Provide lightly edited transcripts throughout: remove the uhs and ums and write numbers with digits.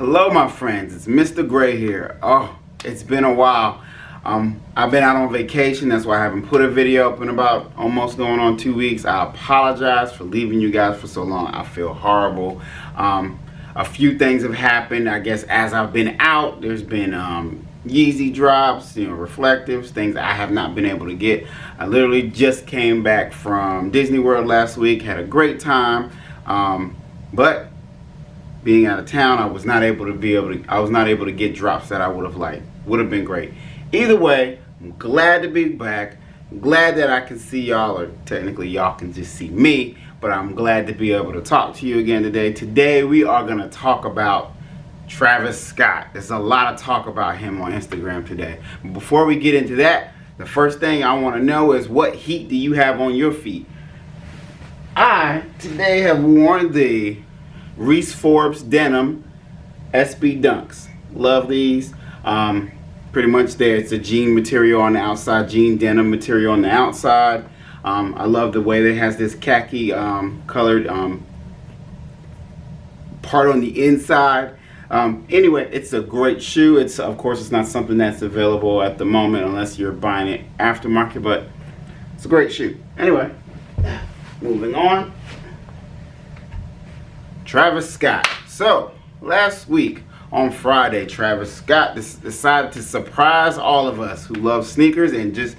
Hello my friends, it's Mr. Gray here. Oh, it's been a while. I've been out on vacation, that's why I haven't put a video up in about almost going on 2 weeks. I apologize for leaving you guys for so long. I feel horrible. A few things have happened, I guess, as I've been out. There's been Yeezy drops, reflectives, things I have not been able to get. I literally just came back from Disney World last week, had a great time, but being out of town, I was not able to get drops that I would have liked. Would have been great. Either way, I'm glad to be back. Glad that I can see y'all, or technically y'all can just see me, but I'm glad to be able to talk to you again today. Today we are going to talk about Travis Scott. There's a lot of talk about him on Instagram today. But before we get into that, the first thing I want to know is, what heat do you have on your feet? I today have worn the Reese Forbes Denim SB Dunks. Love these. Pretty much there, it's a jean material on the outside, jean denim material on the outside. I love the way that it has this khaki colored part on the inside. Anyway, it's a great shoe. Of course, it's not something that's available at the moment unless you're buying it aftermarket, but it's a great shoe. Anyway, moving on. Travis Scott. So, last week on Friday, Travis Scott decided to surprise all of us who love sneakers and just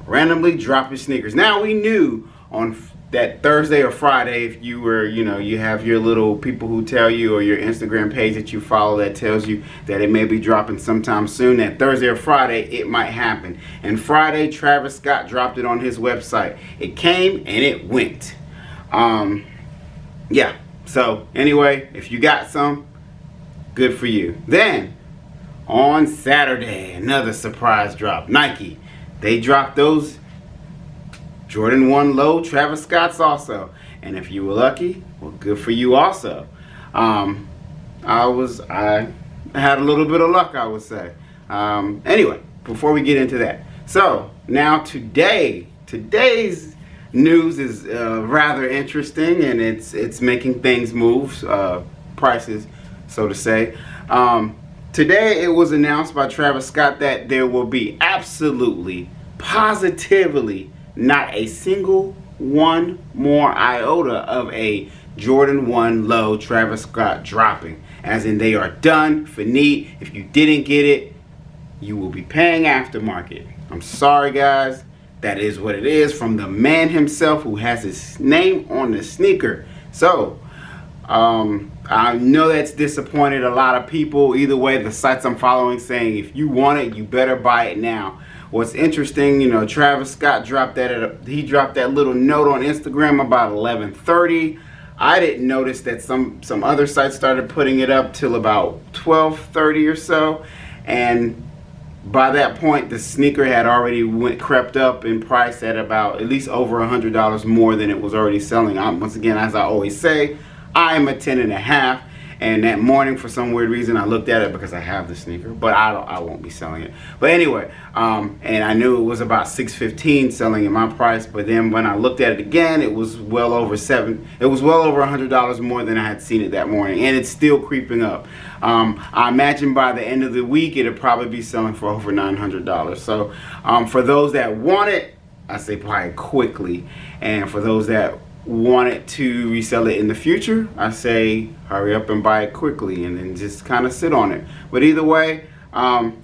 randomly drop his sneakers. Now, we knew on that Thursday or Friday, if you were, you have your little people who tell you, or your Instagram page that you follow that tells you that it may be dropping sometime soon, that Thursday or Friday it might happen. And Friday, Travis Scott dropped it on his website. It came and it went. Yeah. So anyway, if you got some, good for you. Then on Saturday, another surprise drop. Nike, they dropped those Jordan 1 Low Travis Scotts also. And if you were lucky, well, good for you also. I had a little bit of luck, I would say. Anyway, before we get into that, so now today's news is rather interesting, and it's making things move, prices, so to say. Today it was announced by Travis Scott that there will be absolutely, positively not a single one more iota of a Jordan 1 Low Travis Scott dropping. As in, they are done, finite. If you didn't get it, you will be paying aftermarket. I'm sorry, guys. That is what it is, from the man himself who has his name on the sneaker. So, I know that's disappointed a lot of people. Either way, the sites I'm following saying, if you want it, you better buy it now. What's interesting, Travis Scott dropped that he dropped that little note on Instagram about 11:30. I didn't notice that some other sites started putting it up till about 12:30 or so, and by that point, the sneaker had already crept up in price at about at least over $100 more than it was already selling. Once again, as I always say, I am a 10.5, and that morning, for some weird reason, I looked at it because I have the sneaker, but I won't be selling it. But anyway, and I knew it was about $615 selling at my price, but then when I looked at it again, it was well over $100 more than I had seen it that morning, and it's still creeping up. I imagine by the end of the week, it'll probably be selling for over $900. So for those that want it, I say buy it quickly, and for those that wanted to resell it in the future, I say hurry up and buy it quickly, and then just kind of sit on it. But either way, I'm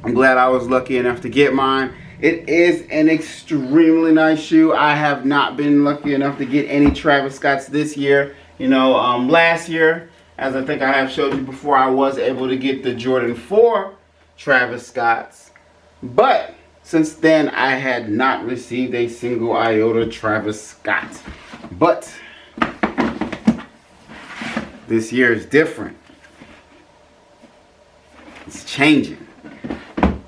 glad I was lucky enough to get mine. It is an extremely nice shoe. I have not been lucky enough to get any Travis Scotts this year. Last year, as I think I have showed you before, I was able to get the Jordan 4 Travis Scotts, but since then, I had not received a single iota Travis Scott. But this year is different. It's changing.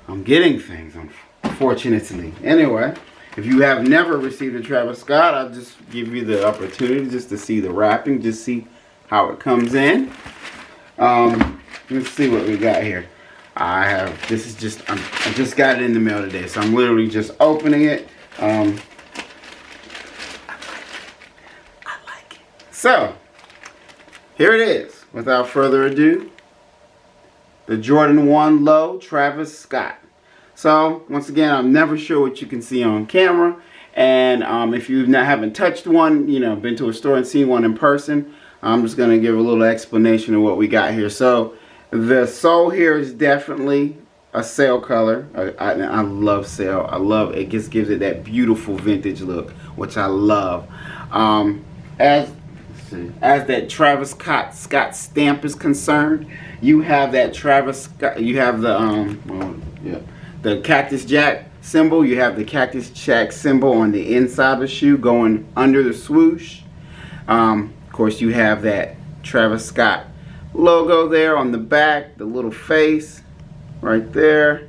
I'm getting things, unfortunately. Anyway, if you have never received a Travis Scott, I'll just give you the opportunity just to see the wrapping, just see how it comes in. Let's see what we got here. I just got it in the mail today, so I'm literally just opening it. I like it. So, here it is. Without further ado, the Jordan 1 Low Travis Scott. So once again, I'm never sure what you can see on camera, and if you haven't touched one, been to a store and seen one in person, I'm just gonna give a little explanation of what we got here. So the sole here is definitely a sail color. I love sail. I love it. Just gives it that beautiful vintage look, which I love. As that Travis Scott stamp is concerned, you have that Travis Scott. You have the Cactus Jack symbol. You have the Cactus Jack symbol on the inside of the shoe going under the swoosh. Of course, you have that Travis Scott logo there on the back, the little face right there.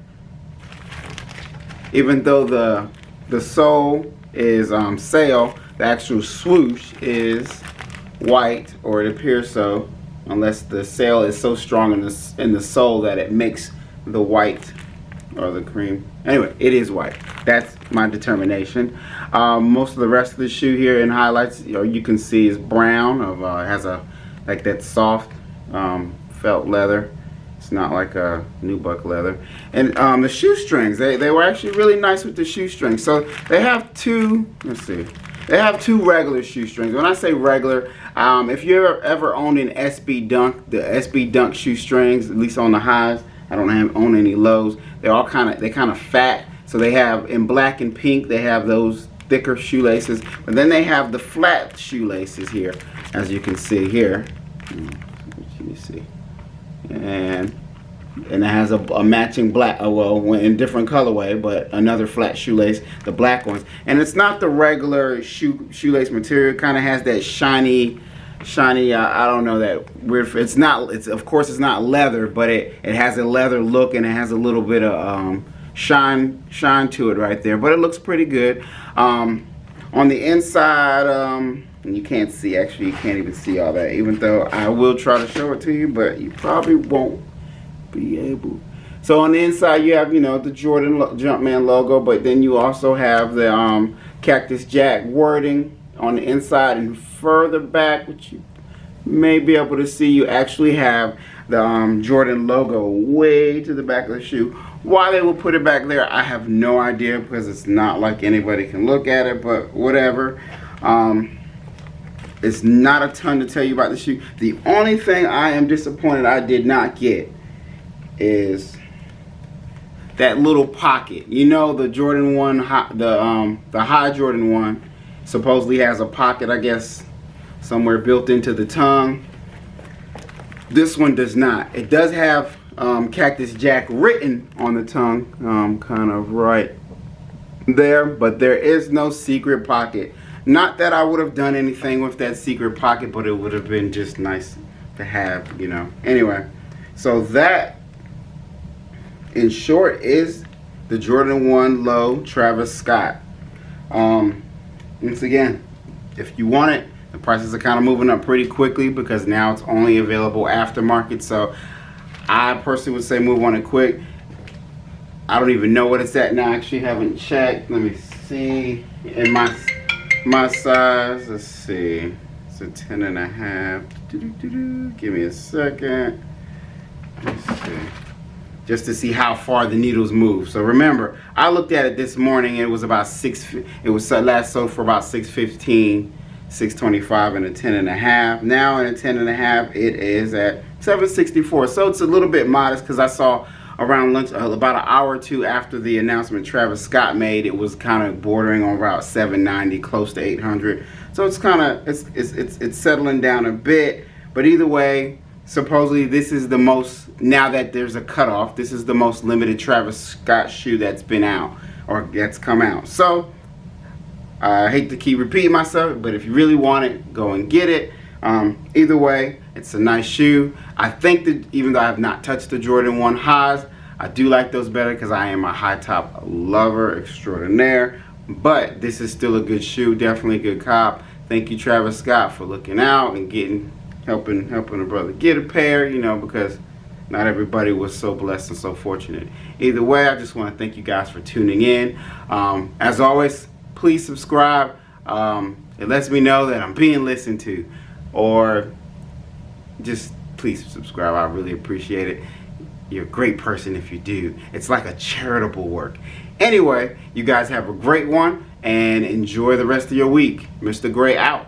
Even though the sole is sail, the actual swoosh is white, or it appears so, unless the sail is so strong in the sole that it makes the white or the cream. Anyway, it is white. That's my determination. Most of the rest of the shoe here in highlights, you can see is brown. It has like that soft felt leather. It's not like a nubuck leather. And the shoestrings, they were actually really nice with the shoestrings. So they have two. Let's see. They have two regular shoestrings. When I say regular, if you ever owned an SB Dunk, the SB Dunk shoestrings, at least on the highs, I don't own any lows. They're kind of fat. So they have, in black and pink, they have those thicker shoelaces. But then they have the flat shoelaces here, as you can see here. Let me see. And it has a matching black, in different colorway, but another flat shoelace, the black ones. And it's not the regular shoelace material. It kind of has that shiny, I don't know, that weird. Of course it's not leather, but it has a leather look, and it has a little bit of shine to it right there. But it looks pretty good. On the inside, and you can't see, actually you can't even see all that, even though I will try to show it to you, but you probably won't be able. So on the inside you have, the Jordan Jumpman logo, but then you also have the Cactus Jack wording on the inside, and further back, which you may be able to see, you actually have the Jordan logo way to the back of the shoe. Why they will put it back there, I have no idea, because it's not like anybody can look at it, but whatever. It's not a ton to tell you about the shoe. The only thing I am disappointed I did not get is that little pocket. The Jordan 1, the high Jordan 1 supposedly has a pocket, I guess, somewhere built into the tongue. This one does not. It does have Cactus Jack written on the tongue, kind of right there, but there is no secret pocket. Not that I would have done anything with that secret pocket, but it would have been just nice to have, Anyway, so that, in short, is the Jordan 1 Low Travis Scott. Once again, if you want it, the prices are kind of moving up pretty quickly, because now it's only available aftermarket. So I personally would say move on it quick. I don't even know what it's at now. I actually haven't checked. Let me see. In my size, let's see, it's a 10.5. Give me a second. Let's see, just to see how far the needles move. So remember, I looked at it this morning. It was about it was last sold for about $615, $625 in a 10.5. Now in a 10.5, it is at $764. So it's a little bit modest, because I saw around lunch, about an hour or two after the announcement Travis Scott made, it was kind of bordering on about $790, close to $800. So it's kind of it's settling down a bit. But either way, supposedly this is the most, now that there's a cutoff, this is the most limited Travis Scott shoe that's been out, or that's come out. So I hate to keep repeating myself, but if you really want it, go and get it. Either way, it's a nice shoe. I think that even though I have not touched the Jordan 1 highs, I do like those better, because I am a high top lover extraordinaire. But this is still a good shoe, definitely a good cop. Thank you, Travis Scott, for looking out and helping a brother get a pair, because not everybody was so blessed and so fortunate. Either way, I just want to thank you guys for tuning in. As always, please subscribe. It lets me know that I'm being listened to. Or just please subscribe. I really appreciate it. You're a great person if you do. It's like a charitable work. Anyway, you guys have a great one and enjoy the rest of your week. Mr. Gray out.